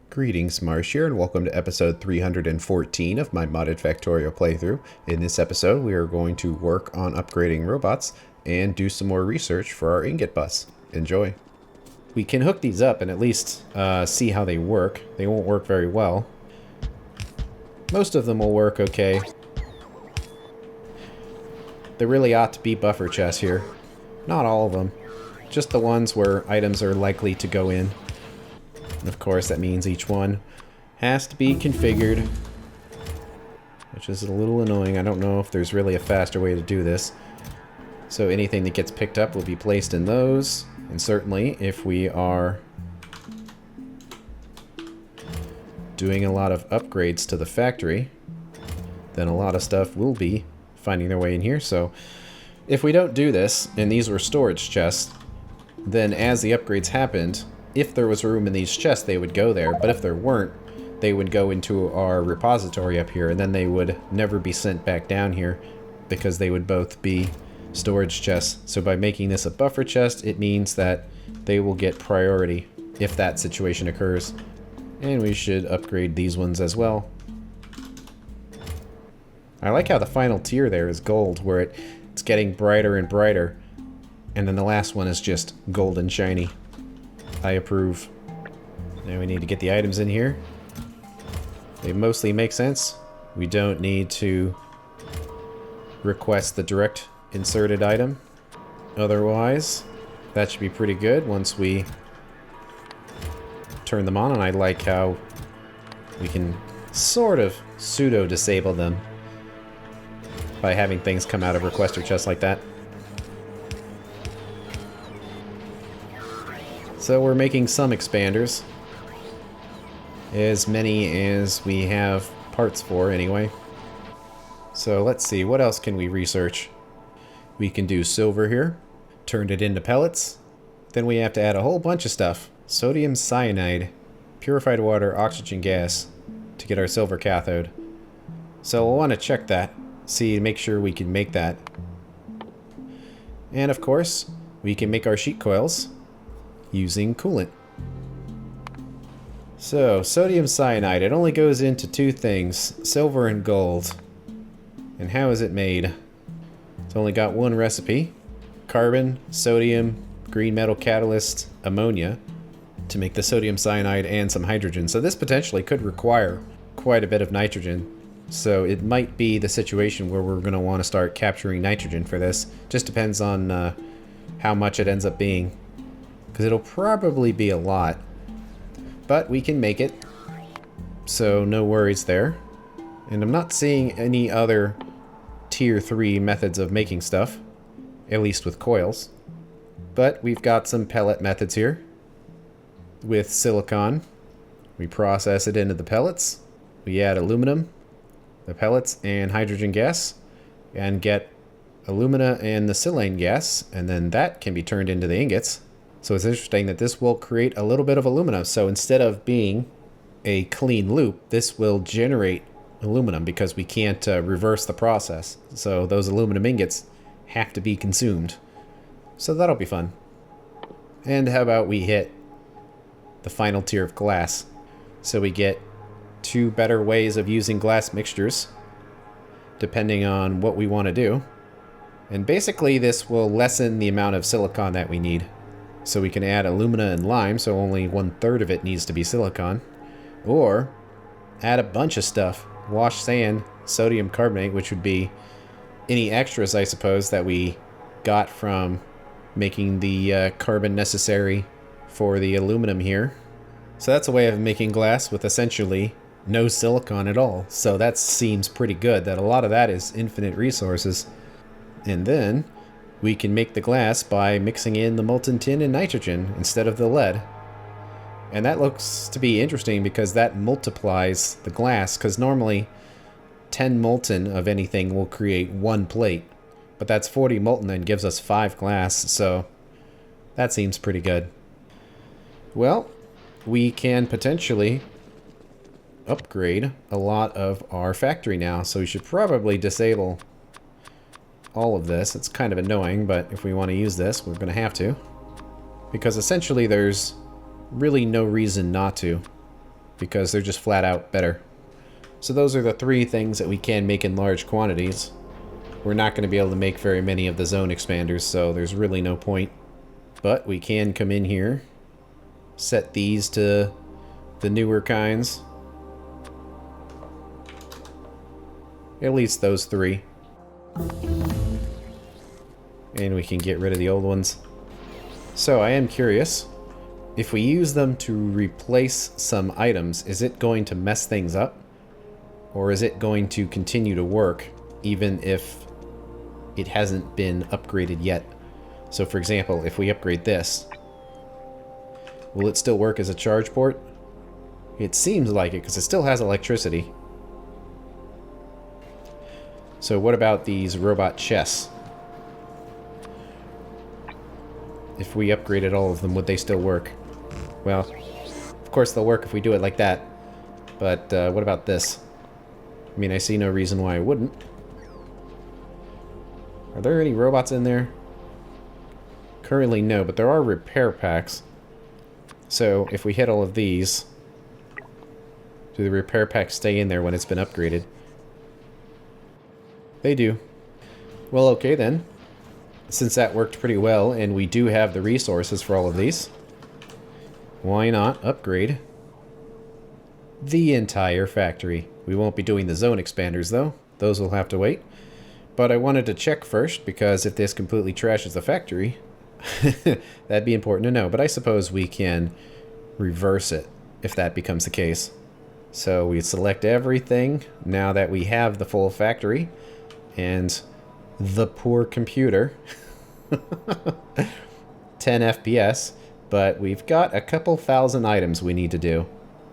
Greetings, Marsh here, and welcome to episode 314 of my modded Factorio playthrough. In this episode, we are going to work on upgrading robots and do some more research for our ingot bus. Enjoy. We can hook these up and at least see how they work. They won't work very well. Most of them will work okay. There really ought to be buffer chests here. Not all of them. Just the ones where items are likely to go in. And of course, that means each one has to be configured, which is a little annoying. I don't know if there's really a faster way to do this. So anything that gets picked up will be placed in those. And certainly, if we are doing a lot of upgrades to the factory, then a lot of stuff will be finding their way in here. So if we don't do this, and these were storage chests, then as the upgrades happened, if there was room in these chests, they would go there. But if there weren't, they would go into our repository up here, and then they would never be sent back down here because they would both be storage chests. So by making this a buffer chest, it means that they will get priority if that situation occurs. And we should upgrade these ones as well. I like how the final tier there is gold, where it's getting brighter and brighter. And then the last one is just gold and shiny. I approve. Now we need to get the items in here. They mostly make sense. We don't need to request the direct inserted item. Otherwise, that should be pretty good once we turn them on. And I like how we can sort of pseudo-disable them by having things come out of requester chests like that. So we're making some expanders. As many as we have parts for, anyway. So let's see, what else can we research? We can do silver here. Turned it into pellets. Then we have to add a whole bunch of stuff. Sodium cyanide, purified water, oxygen gas, to get our silver cathode. So we'll want to check that. See, make sure we can make that. And of course, we can make our sheet coils using coolant. So, sodium cyanide, it only goes into two things, silver and gold. And how is it made? It's only got one recipe. Carbon, sodium, green metal catalyst, ammonia, to make the sodium cyanide and some hydrogen. So this potentially could require quite a bit of nitrogen. So it might be the situation where we're going to want to start capturing nitrogen for this. Just depends on how much it ends up being. Because it'll probably be a lot. But we can make it. So no worries there. And I'm not seeing any other tier 3 methods of making stuff. At least with coils. But we've got some pellet methods here. With silicon. We process it into the pellets. We add aluminum, the pellets, and hydrogen gas. And get alumina and the silane gas. And then that can be turned into the ingots. So it's interesting that this will create a little bit of aluminum. So instead of being a clean loop, this will generate aluminum because we can't reverse the process. So those aluminum ingots have to be consumed. So that'll be fun. And how about we hit the final tier of glass. So we get 2 better ways of using glass mixtures, depending on what we want to do. And basically this will lessen the amount of silicon that we need. So we can add alumina and lime, so only 1/3 of it needs to be silicon. Or add a bunch of stuff. Wash sand, sodium carbonate, which would be any extras, I suppose, that we got from making the carbon necessary for the aluminum here. So that's a way of making glass with essentially no silicon at all. So that seems pretty good, that a lot of that is infinite resources. And then we can make the glass by mixing in the molten tin and nitrogen instead of the lead. And that looks to be interesting because that multiplies the glass, because normally 10 molten of anything will create 1 plate. But that's 40 molten and gives us 5 glass, so that seems pretty good. Well, we can potentially upgrade a lot of our factory now, so we should probably disable all of this. It's kind of annoying, but if we want to use this, we're going to have to. Because essentially there's really no reason not to. because they're just flat out better. So those are the three things that we can make in large quantities. We're not going to be able to make very many of the zone expanders, so there's really no point. But we can come in here, set these to the newer kinds. At least those three. And we can get rid of the old ones. So I am curious, if we use them to replace some items, is it going to mess things up? Or is it going to continue to work even if it hasn't been upgraded yet? So for example, if we upgrade this, will it still work as a charge port? It seems like it, because it still has electricity. So what about these robot chests? If we upgraded all of them, would they still work? Well, of course they'll work if we do it like that. But what about this? I mean, I see no reason why I wouldn't. Are there any robots in there? Currently no, but there are repair packs. So if we hit all of these, do the repair packs stay in there when it's been upgraded? They do. Well, okay then. Since that worked pretty well, and we do have the resources for all of these, why not upgrade the entire factory? We won't be doing the zone expanders, though. Those will have to wait. But I wanted to check first, because if this completely trashes the factory, that'd be important to know. But I suppose we can reverse it, if that becomes the case. So we select everything, now that we have the full factory, and the poor computer. 10 FPS, but we've got a couple thousand items we need to do.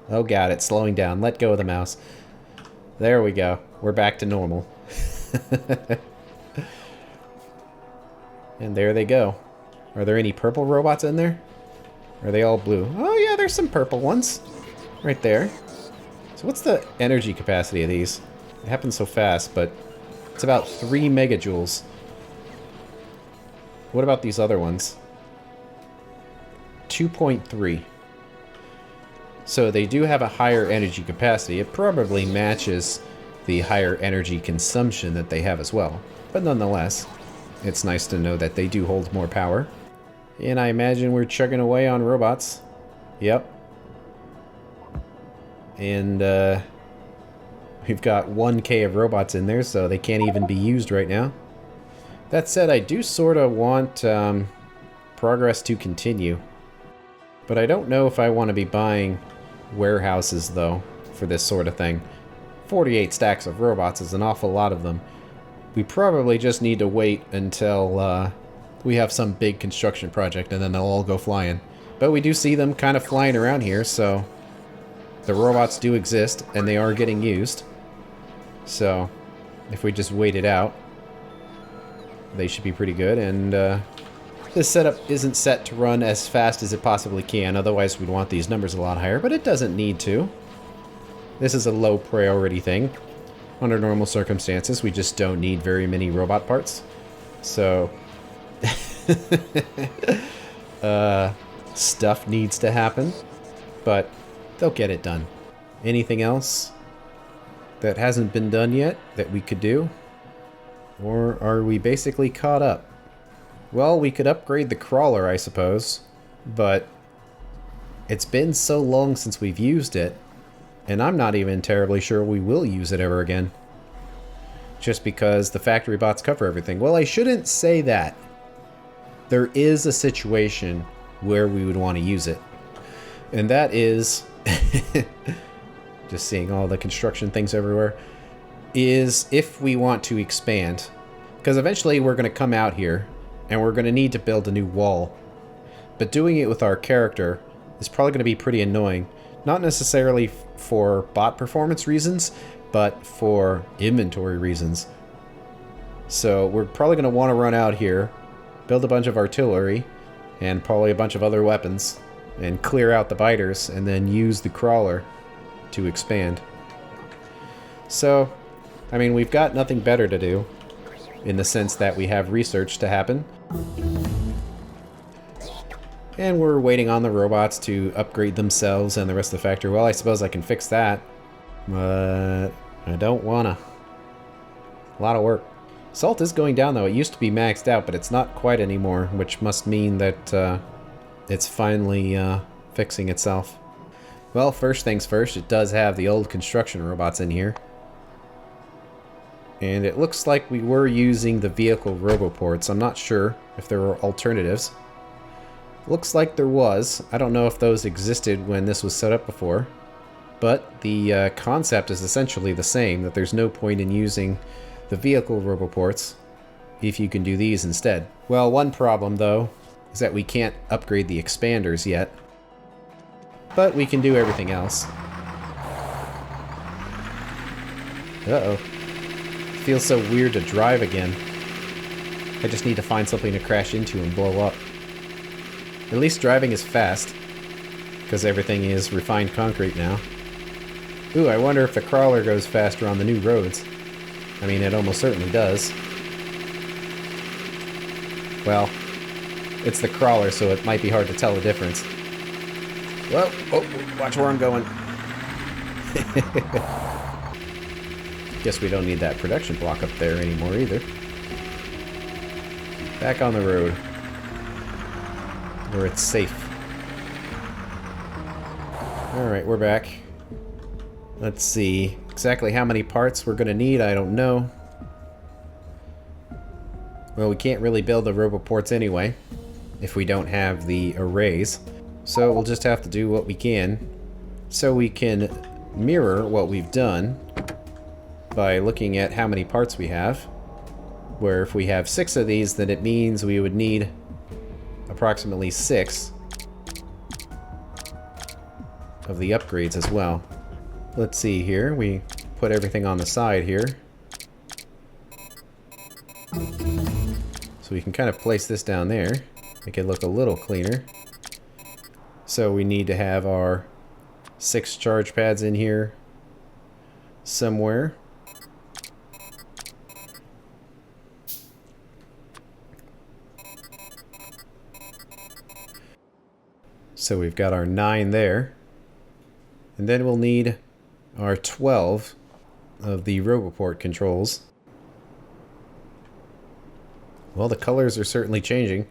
Oh god, it's slowing down. Let go of the mouse. There we go. We're back to normal. And there they go. Are there any purple robots in there? Are they all blue? Oh yeah, there's some purple ones. Right there. So what's the energy capacity of these? It happens so fast, but it's about 3 megajoules. What about these other ones? 2.3. So they do have a higher energy capacity. It probably matches the higher energy consumption that they have as well. But nonetheless, it's nice to know that they do hold more power. And I imagine we're chugging away on robots. Yep. And we've got 1K of robots in there, so they can't even be used right now. That said, I do sort of want progress to continue. But I don't know if I want to be buying warehouses, though, for this sort of thing. 48 stacks of robots is an awful lot of them. We probably just need to wait until we have some big construction project, and then they'll all go flying. But we do see them kind of flying around here, so the robots do exist, and they are getting used. So if we just wait it out, they should be pretty good. And this setup isn't set to run as fast as it possibly can, otherwise we'd want these numbers a lot higher, but it doesn't need to. This is a low priority thing. Under normal circumstances, we just don't need very many robot parts. So stuff needs to happen, but they'll get it done. Anything else that hasn't been done yet that we could do? Or are we basically caught up? Well, we could upgrade the crawler, I suppose, but it's been so long since we've used it, and I'm not even terribly sure we will use it ever again. Just because the factory bots cover everything. Well, I shouldn't say that. There is a situation where we would want to use it. And that is, just seeing all the construction things everywhere, is if we want to expand. Because eventually we're going to come out here, and we're going to need to build a new wall. But doing it with our character is probably going to be pretty annoying. Not necessarily for bot performance reasons, but for inventory reasons. So we're probably going to want to run out here, build a bunch of artillery, and probably a bunch of other weapons, and clear out the biters, and then use the crawler to expand. So, I mean, we've got nothing better to do, in the sense that we have research to happen. And we're waiting on the robots to upgrade themselves and the rest of the factory. Well, I suppose I can fix that. But I don't wanna. A lot of work. Salt is going down though. It used to be maxed out, but it's not quite anymore, which must mean that it's finally fixing itself. Well, first things first, it does have the old construction robots in here. And it looks like we were using the vehicle roboports. I'm not sure if there were alternatives. Looks like there was. I don't know if those existed when this was set up before. But the concept is essentially the same, that there's no point in using the vehicle roboports if you can do these instead. Well, one problem though is that we can't upgrade the expanders yet. But we can do everything else. Uh-oh. It feels so weird to drive again. I just need to find something to crash into and blow up. At least driving is fast, because everything is refined concrete now. Ooh, I wonder if the crawler goes faster on the new roads. I mean, it almost certainly does. Well, it's the crawler, so it might be hard to tell the difference. Well, oh, watch where I'm going. Guess we don't need that production block up there anymore either. Back on the road, where it's safe. Alright, we're back. Let's see. Exactly how many parts we're going to need, I don't know. Well, we can't really build the roboports anyway, if we don't have the arrays. So we'll just have to do what we can. So we can mirror what we've done by looking at how many parts we have. Where if we have 6 of these, then it means we would need approximately 6 of the upgrades as well. Let's see here. We put everything on the side here. So we can kind of place this down there. Make it look a little cleaner. So we need to have our 6 charge pads in here somewhere. So we've got our 9 there. And then we'll need our 12 of the roboport controls. Well, the colors are certainly changing.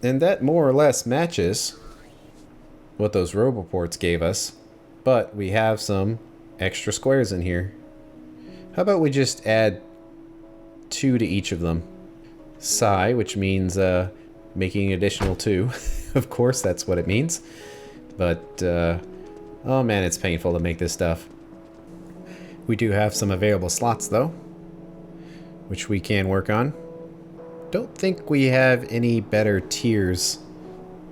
And that more or less matches what those roboports gave us, but we have some extra squares in here. How about we just add 2 to each of them? Psi, which means making an additional 2. Of course, that's what it means. But, oh man, it's painful to make this stuff. We do have some available slots, though, which we can work on. Don't think we have any better tiers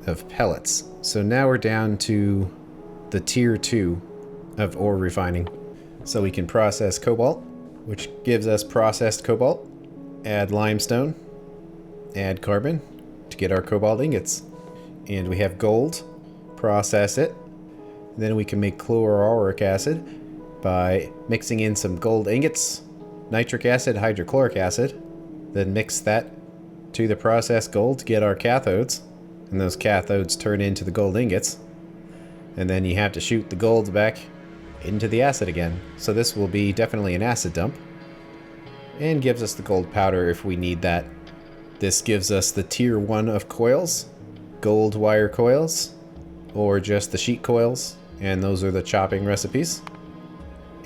of pellets. So now we're down to the tier 2 of ore refining. So we can process cobalt, which gives us processed cobalt. Add limestone. Add carbon to get our cobalt ingots. And we have gold. Process it. Then we can make chloroauric acid by mixing in some gold ingots, nitric acid, hydrochloric acid. Then mix that to the processed gold to get our cathodes, and those cathodes turn into the gold ingots, and then you have to shoot the gold back into the acid again. So this will be definitely an acid dump, and gives us the gold powder if we need that. This gives us the tier 1 of coils, gold wire coils, or just the sheet coils, and those are the chopping recipes.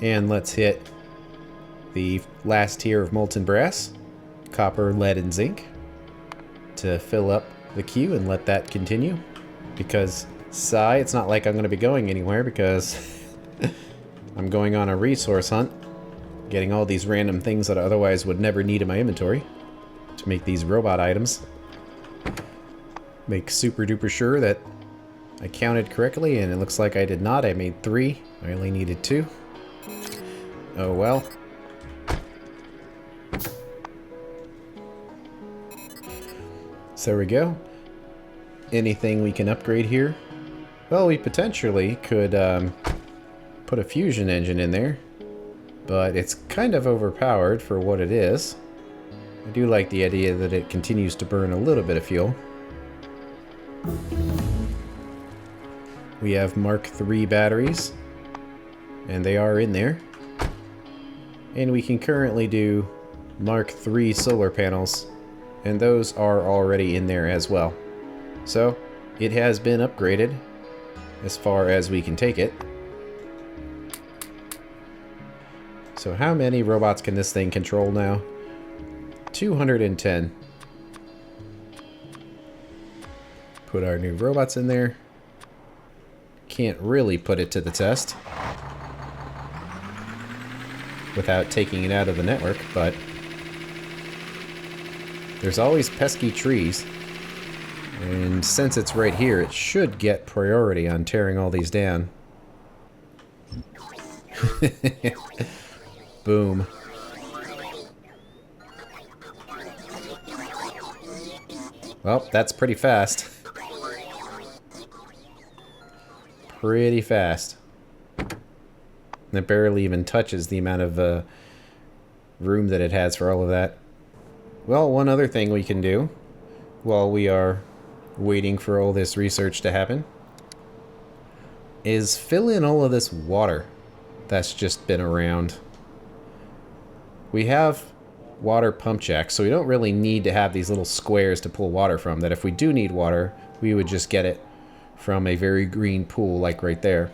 And let's hit the last tier of molten brass, copper, lead, and zinc, to fill up the queue and let that continue. Because Psi, it's not like I'm going to be going anywhere, because I'm going on a resource hunt, getting all these random things that I otherwise would never need in my inventory to make these robot items. Make super duper sure that I counted correctly, and it looks like I did not. I made 3. I only needed 2. Oh well. So there we go. Anything we can upgrade here? Well, we potentially could put a fusion engine in there. but it's kind of overpowered for what it is. I do like the idea that it continues to burn a little bit of fuel. We have Mark III batteries, and they are in there. And we can currently do Mark III solar panels, and those are already in there as well. So, it has been upgraded as far as we can take it. So how many robots can this thing control now? 210. Put our new robots in there. Can't really put it to the test without taking it out of the network, but there's always pesky trees. And since it's right here, it should get priority on tearing all these down. Boom. Well, that's pretty fast. Pretty fast. And it barely even touches the amount of room that it has for all of that. Well, one other thing we can do while we are waiting for all this research to happen is fill in all of this water that's just been around. We have water pump jacks, so we don't really need to have these little squares to pull water from, that if we do need water, we would just get it from a very green pool like right there.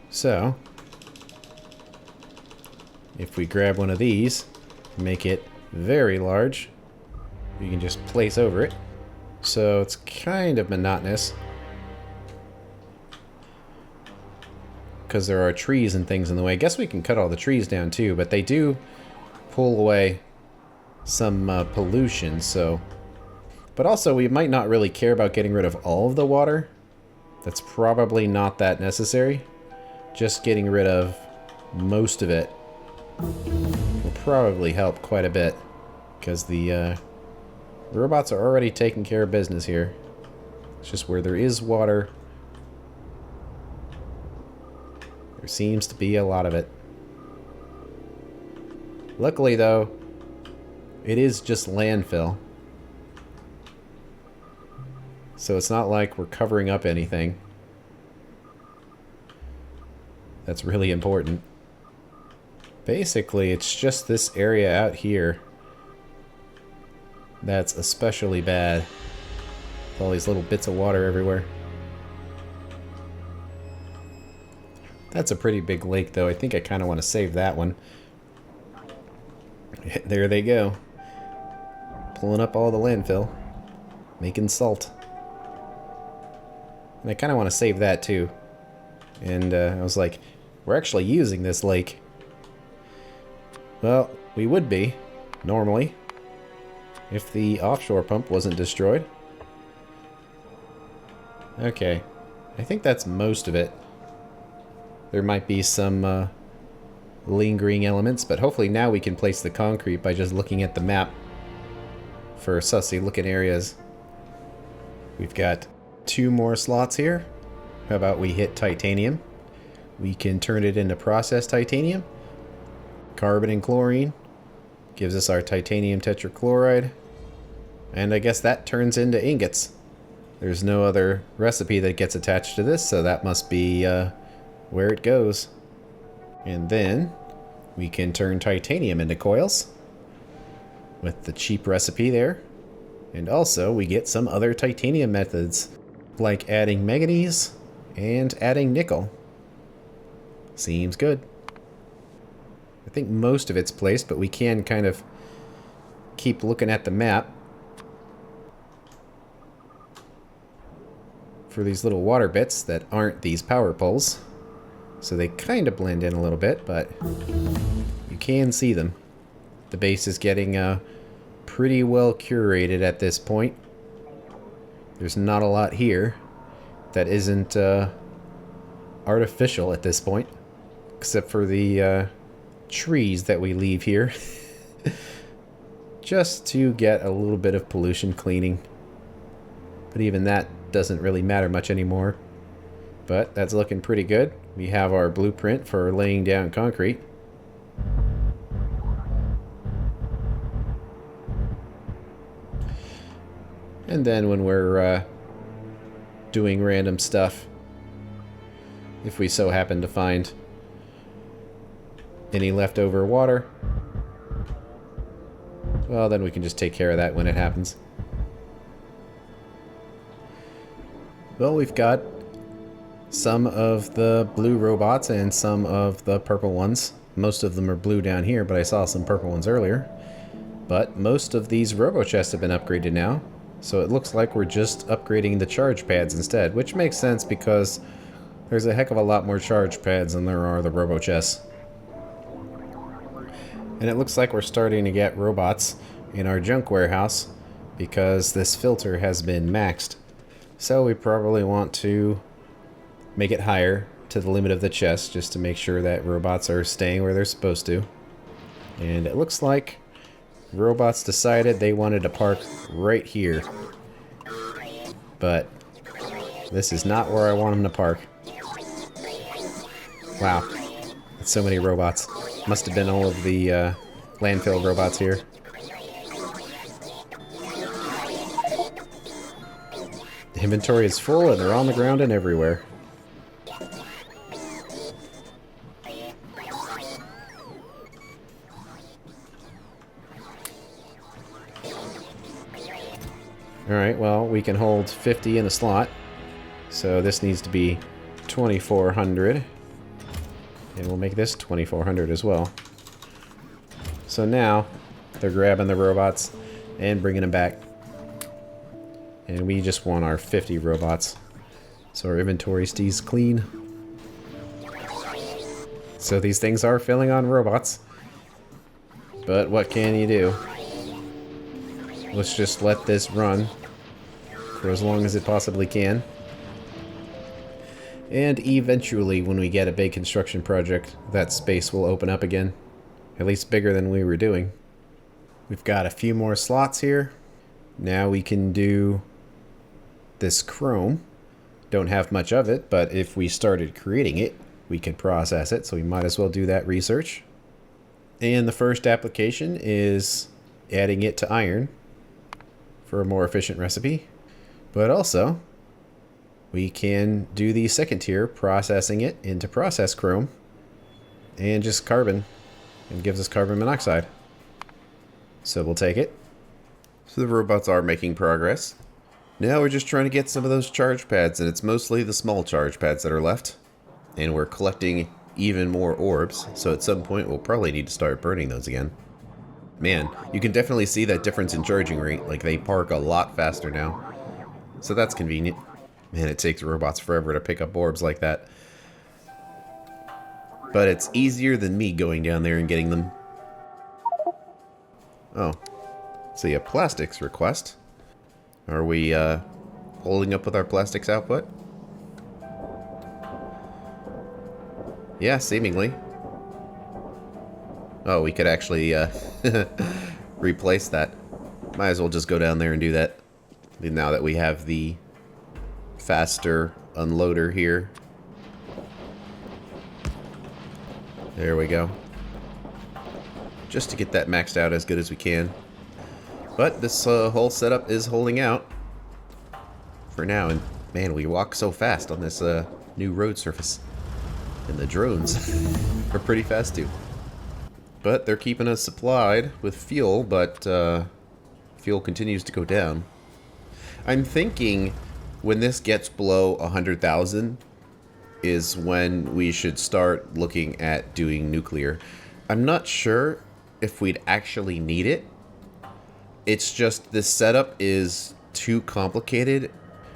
So, if we grab one of these, make it very large, you can just place over it. So it's kind of monotonous, because there are trees and things in the way. I guess we can cut all the trees down too, but they do pull away some pollution, so... But also, we might not really care about getting rid of all of the water. That's probably not that necessary. Just getting rid of most of it will probably help quite a bit, because the robots are already taking care of business here. It's just where there is water, there seems to be a lot of it. Luckily, though, it is just landfill. So it's not like we're covering up anything. That's really important. Basically, it's just this area out here that's especially bad. With all these little bits of water everywhere. That's a pretty big lake, though. I think I kind of want to save that one. There they go. Pulling up all the landfill. Making salt. And I kind of want to save that, too. And I was like, we're actually using this lake. Well, we would be, normally, if the offshore pump wasn't destroyed. Okay. I think that's most of it. There might be some lingering elements, but hopefully now we can place the concrete by just looking at the map for sussy looking areas. We've got 2 more slots here. How about we hit titanium? We can turn it into processed titanium. Carbon and chlorine gives us our titanium tetrachloride. And I guess that turns into ingots. There's no other recipe that gets attached to this, so that must be where it goes. And then we can turn titanium into coils with the cheap recipe there. And also we get some other titanium methods, like adding manganese and adding nickel. Seems good. I think most of it's placed, but we can kind of keep looking at the map for these little water bits that aren't these power poles. So they kind of blend in a little bit, but you can see them. The base is getting pretty well curated at this point. There's not a lot here that isn't artificial at this point, except for the trees that we leave here just to get a little bit of pollution cleaning. But even that doesn't really matter much anymore. But that's looking pretty good. We have our blueprint for laying down concrete. And then when we're doing random stuff, if we so happen to find any leftover water, well, then we can just take care of that when it happens. Well, we've got some of the blue robots and some of the purple ones. Most of them are blue down here, but I saw some purple ones earlier. But most of these robo chests have been upgraded now, so it looks like we're just upgrading the charge pads instead, which makes sense because there's a heck of a lot more charge pads than there are the robo chests. And it looks like we're starting to get robots in our junk warehouse because this filter has been maxed. So we probably want to make it higher to the limit of the chest just to make sure that robots are staying where they're supposed to. And it looks like robots decided they wanted to park right here. But this is not where I want them to park. Wow. That's so many robots. Must have been all of the landfill robots here. The inventory is full and they're on the ground and everywhere. Alright, well, we can hold 50 in a slot. So this needs to be 2,400. And we'll make this 2,400 as well. So now, they're grabbing the robots and bringing them back. And we just want our 50 robots. So our inventory stays clean. So these things are filling on robots. But what can you do? Let's just let this run for as long as it possibly can. And eventually, when we get a big construction project, that space will open up again. At least bigger than we were doing. We've got a few more slots here. Now we can do this chrome. Don't have much of it, but if we started creating it, we could process it, so we might as well do that research. And the first application is adding it to iron for a more efficient recipe. But also, we can do the second tier, processing it into process chrome and just carbon, and gives us carbon monoxide. So we'll take it. So the robots are making progress. Now we're just trying to get some of those charge pads, and it's mostly the small charge pads that are left. And we're collecting even more orbs, so at some point we'll probably need to start burning those again. Man, you can definitely see that difference in charging rate, like they park a lot faster now. So that's convenient. Man, it takes robots forever to pick up orbs like that. But it's easier than me going down there and getting them. Oh. See, a plastics request. Are we holding up with our plastics output? Yeah, seemingly. Oh, we could actually replace that. Might as well just go down there and do that. Now that we have the faster unloader here. There we go. Just to get that maxed out as good as we can. But this whole setup is holding out for now. And man, we walk so fast on this new road surface. And the drones are pretty fast too. But they're keeping us supplied with fuel, but fuel continues to go down. I'm thinking when this gets below 100,000 is when we should start looking at doing nuclear. I'm not sure if we'd actually need it. It's just this setup is too complicated,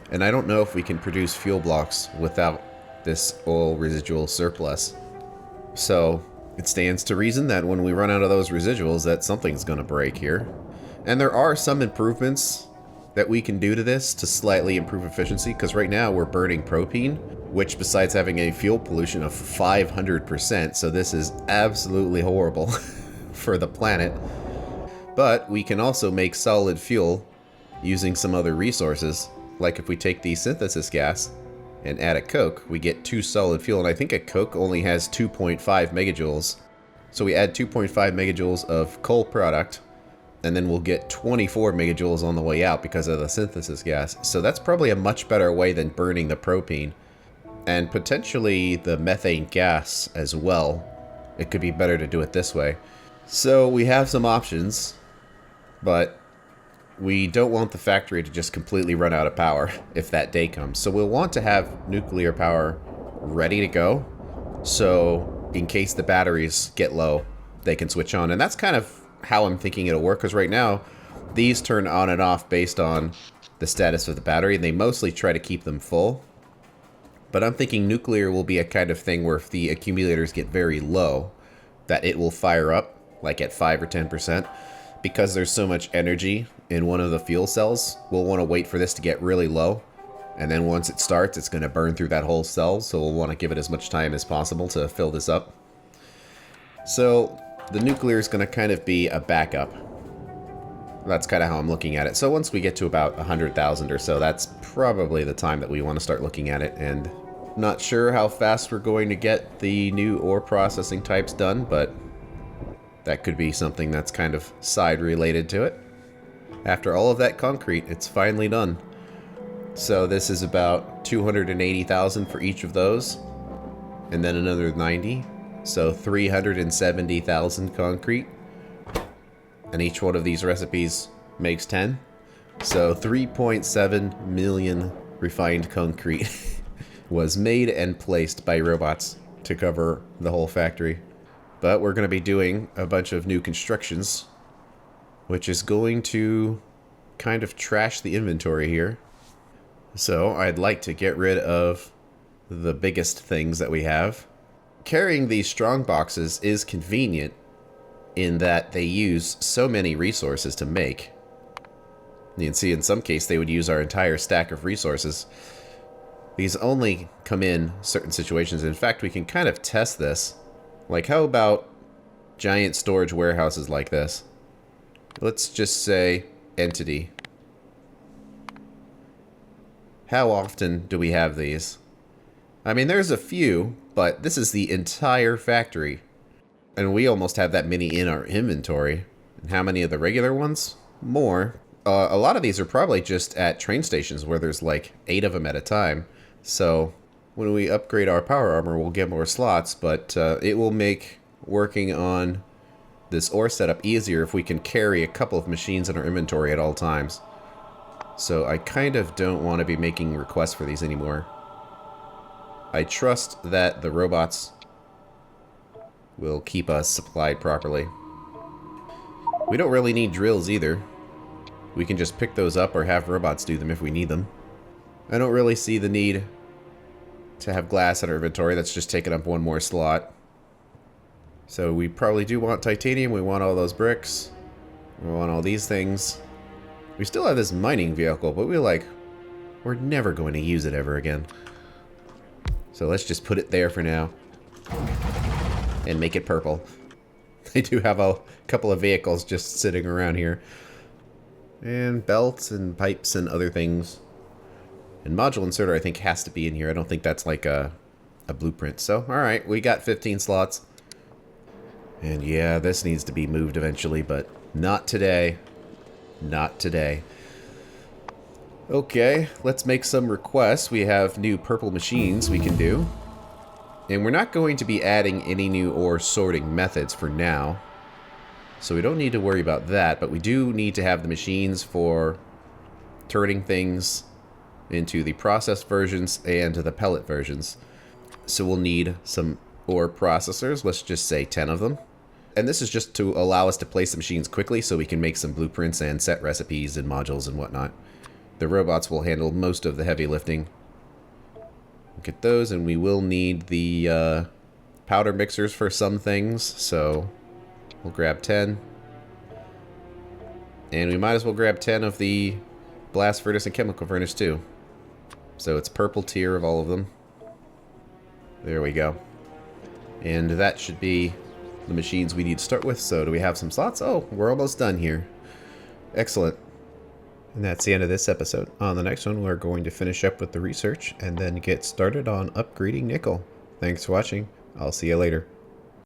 and I don't know if we can produce fuel blocks without this oil residual surplus. So it stands to reason that when we run out of those residuals, that something's going to break here. And there are some improvements that we can do to this to slightly improve efficiency, because right now we're burning propane, which besides having a fuel pollution of 500%, so this is absolutely horrible for the planet. But we can also make solid fuel using some other resources, like if we take the synthesis gas and add a coke, we get 2 solid fuel, and I think a coke only has 2.5 megajoules. So we add 2.5 megajoules of coal product, and then we'll get 24 megajoules on the way out because of the synthesis gas. So that's probably a much better way than burning the propane. And potentially the methane gas as well. It could be better to do it this way. So we have some options, but we don't want the factory to just completely run out of power if that day comes. So we'll want to have nuclear power ready to go. So in case the batteries get low, they can switch on. And that's kind of how I'm thinking it'll work, because right now these turn on and off based on the status of the battery, and they mostly try to keep them full. But I'm thinking nuclear will be a kind of thing where if the accumulators get very low, that it will fire up like at 5 or 10%. Because there's so much energy in one of the fuel cells, we'll want to wait for this to get really low, and then once it starts, it's going to burn through that whole cell, so we'll want to give it as much time as possible to fill this up. So the nuclear is going to kind of be a backup. That's kind of how I'm looking at it. So once we get to about 100,000 or so, that's probably the time that we want to start looking at it. And not sure how fast we're going to get the new ore processing types done, but that could be something that's kind of side related to it. After all of that concrete, it's finally done. So this is about 280,000 for each of those, and then another 90. So 370,000 concrete. And each one of these recipes makes 10. So 3.7 million refined concrete was made and placed by robots to cover the whole factory. But we're going to be doing a bunch of new constructions, which is going to kind of trash the inventory here. So I'd like to get rid of the biggest things that we have. Carrying these strong boxes is convenient in that they use so many resources to make. You can see in some case they would use our entire stack of resources. These only come in certain situations. In fact, we can kind of test this. Like, how about giant storage warehouses like this? Let's just say entity. How often do we have these? I mean, there's a few, but this is the entire factory. And we almost have that many in our inventory. And how many of the regular ones? More. A lot of these are probably just at train stations where there's like 8 of them at a time. So when we upgrade our power armor, we'll get more slots, but it will make working on this ore setup easier if we can carry a couple of machines in our inventory at all times. So I kind of don't want to be making requests for these anymore. I trust that the robots will keep us supplied properly. We don't really need drills either. We can just pick those up or have robots do them if we need them. I don't really see the need to have glass in our inventory. That's just taking up one more slot. So we probably do want titanium. We want all those bricks. We want all these things. We still have this mining vehicle, but we're never going to use it ever again. So let's just put it there for now. And make it purple. I do have a couple of vehicles just sitting around here. And belts and pipes and other things. And module inserter I think has to be in here. I don't think that's like a blueprint. So, alright, we got 15 slots. And yeah, this needs to be moved eventually, but not today. Not today. Okay, let's make some requests. We have new purple machines we can do. And we're not going to be adding any new ore sorting methods for now. So we don't need to worry about that, but we do need to have the machines for turning things into the processed versions and the pellet versions. So we'll need some ore processors, let's just say 10 of them. And this is just to allow us to place the machines quickly so we can make some blueprints and set recipes and modules and whatnot. The robots will handle most of the heavy lifting. Get those, and we will need the powder mixers for some things, so we'll grab 10. And we might as well grab 10 of the blast furnace and chemical furnace too. So it's purple tier of all of them. There we go. And that should be the machines we need to start with. So do we have some slots? Oh, we're almost done here. Excellent. And that's the end of this episode. On the next one, we're going to finish up with the research and then get started on upgrading nickel. Thanks for watching. I'll see you later.